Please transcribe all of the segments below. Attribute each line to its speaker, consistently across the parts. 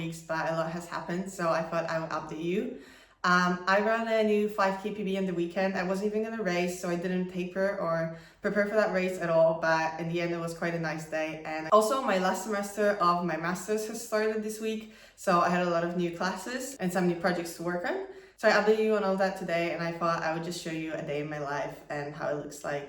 Speaker 1: weeks, but a lot has happened, so I thought I would update you. I ran a new 5K PB on the weekend. I wasn't even gonna race, so I didn't taper or prepare for that race at all, but in the end it was quite a nice day. And also my last semester of my master's has started this week, so I had a lot of new classes and some new projects to work on. So I updated you on all that today, and I thought I would just show you a day in my life and how it looks like.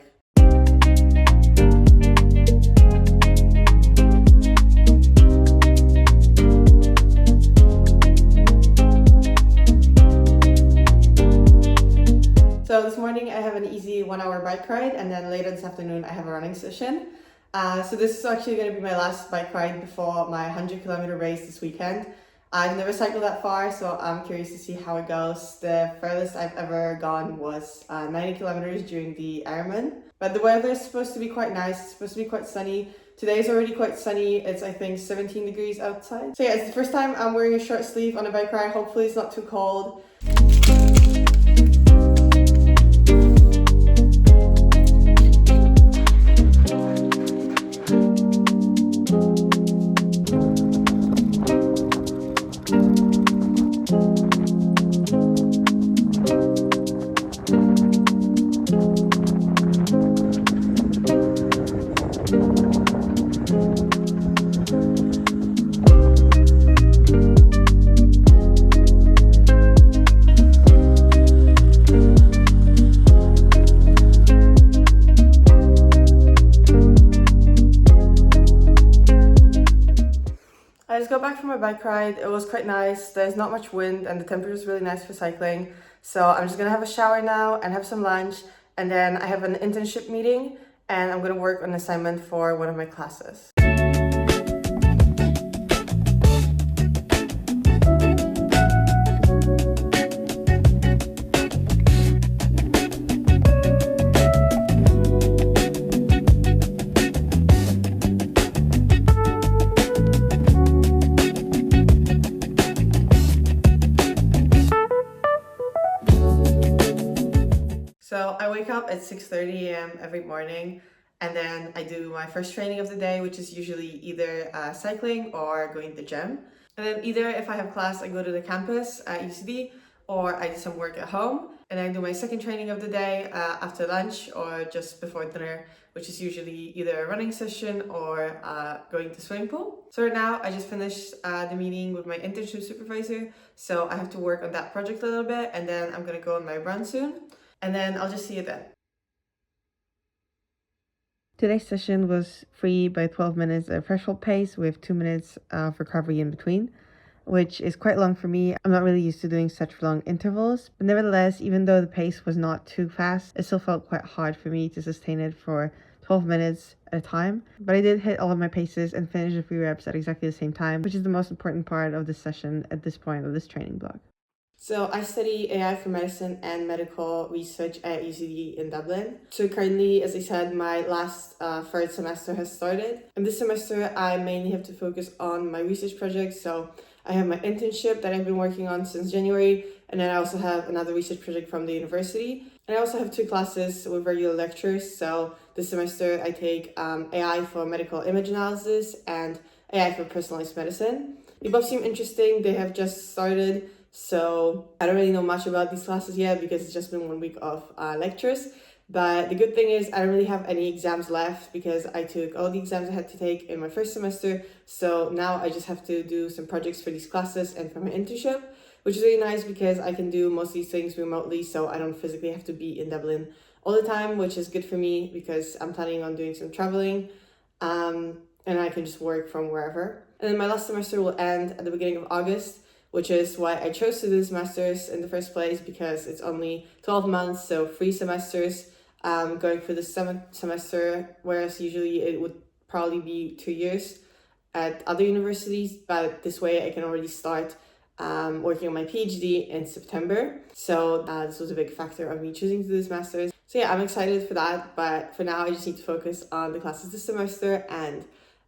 Speaker 1: So this morning I have an easy 1 hour bike ride, and then later this afternoon I have a running session. So this is actually going to be my last bike ride before my 100-kilometer race this weekend. I've never cycled that far, so I'm curious to see how it goes. The furthest I've ever gone was 90 kilometers during the Ironman. But the weather is supposed to be quite nice. It's supposed to be quite sunny. Today is already quite sunny. It's, I think, 17 degrees outside. So yeah, it's the first time I'm wearing a short sleeve on a bike ride. Hopefully it's not too cold. I just got back from my bike ride. It was quite nice. There's not much wind and the temperature is really nice for cycling. So I'm just gonna have a shower now and have some lunch, and then I have an internship meeting and I'm gonna work on an assignment for one of my classes. So I wake up at 6:30 a.m. every morning, and then I do my first training of the day, which is usually either cycling or going to the gym. And then either if I have class, I go to the campus at UCD, or I do some work at home. And I do my second training of the day after lunch or just before dinner, which is usually either a running session or going to swimming pool. So right now I just finished the meeting with my internship supervisor, so I have to work on that project a little bit, and then I'm gonna go on my run soon. And then I'll just see you then. Today's session was 3 by 12 minutes at threshold pace with 2 minutes of recovery in between, which is quite long for me. I'm not really used to doing such long intervals, but nevertheless, even though the pace was not too fast, it still felt quite hard for me to sustain it for 12 minutes at a time. But I did hit all of my paces and finish the 3 reps at exactly the same time, which is the most important part of this session at this point of this training block. So I study AI for medicine and medical research at UCD in Dublin. So currently, as I said, my last third semester has started. And this semester, I mainly have to focus on my research projects. So I have my internship that I've been working on since January. And then I also have another research project from the university. And I also have 2 classes with regular lectures. So this semester, I take AI for medical image analysis and AI for personalized medicine. They both seem interesting. They have just started. So I don't really know much about these classes yet because it's just been 1 week of lectures. But the good thing is I don't really have any exams left because I took all the exams I had to take in my first semester. So now I just have to do some projects for these classes and for my internship, which is really nice because I can do most of these things remotely, so I don't physically have to be in Dublin all the time, which is good for me because I'm planning on doing some traveling and I can just work from wherever. And then my last semester will end at the beginning of August, which is why I chose to do this master's in the first place, because it's only 12 months, so 3 semesters going for the 7th semester, whereas usually it would probably be 2 years at other universities. But this way I can already start working on my PhD in September. So this was a big factor of me choosing to do this master's. So yeah, I'm excited for that, but for now I just need to focus on the classes this semester and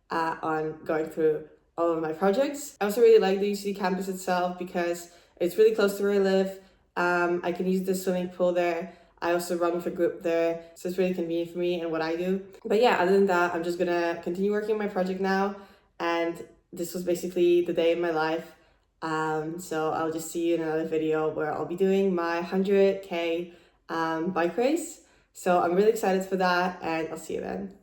Speaker 1: on going through all of my projects. I also really like the UCD campus itself because it's really close to where I live. I can use the swimming pool there. I also run with a group there, so it's really convenient for me and what I do. But yeah, other than that, I'm just gonna continue working on my project now, and this was basically the day in my life. So I'll just see you in another video where I'll be doing my 100K bike race. So I'm really excited for that, and I'll see you then.